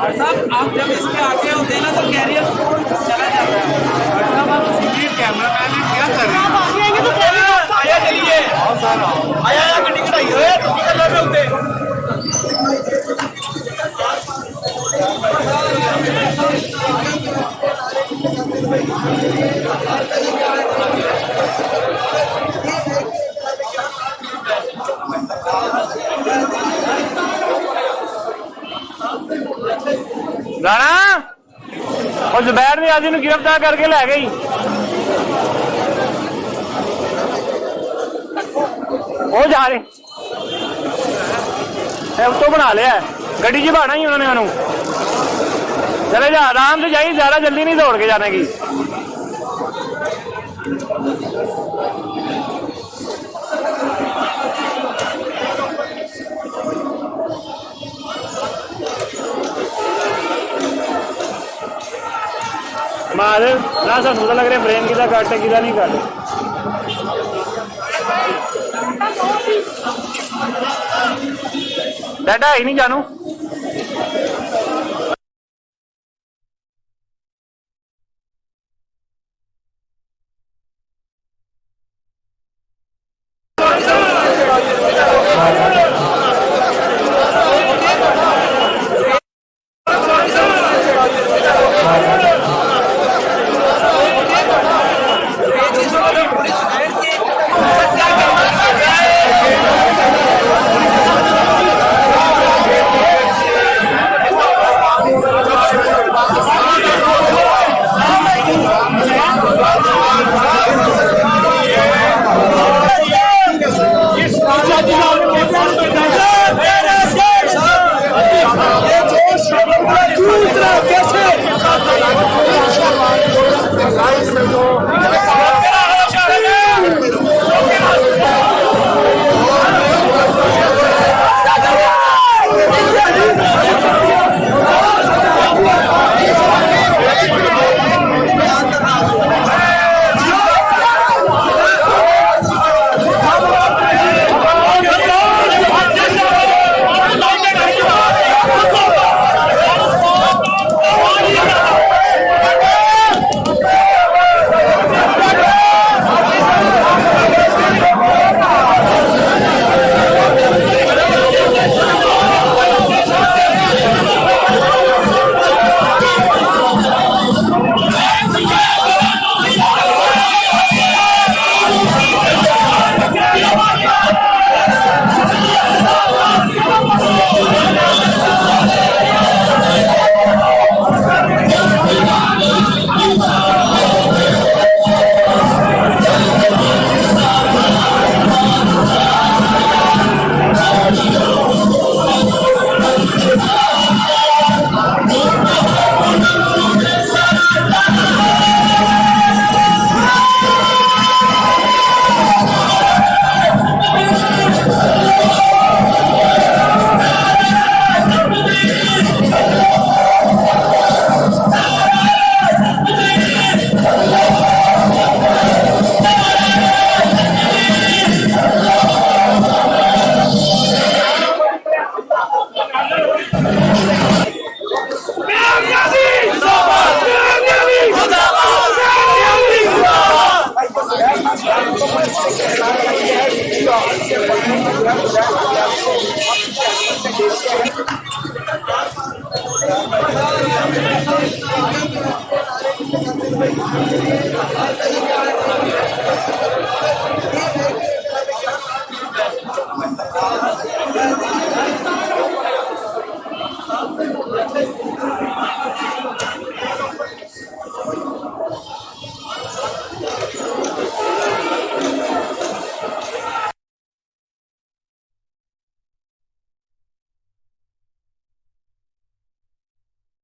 साहब आप जब इसके आगे होते हैं ना तो कैरियर चला जाता है। साहब आप सीधे कैमरामैन है, क्या कर रहे हैं? आप आगे आएंगे तो कैरियर आया, चलिए आओ सर आओ, आया आया गड्डी कढ़ाई होए तुम की कर रहे होते राणा और जुबैर ने आज गिरफ्तार करके लै गई। वो जा रहे तो बना लिया गड्डी च भाना ही उन्होंने उन्होंने। चले जा आराम से जाइए, ज्यादा जल्दी नहीं दौड़ के जाने की। मार ना सानू तो लग रहा ब्रेन किदा कट किदा नहीं कट। डाटा ही नहीं जानू।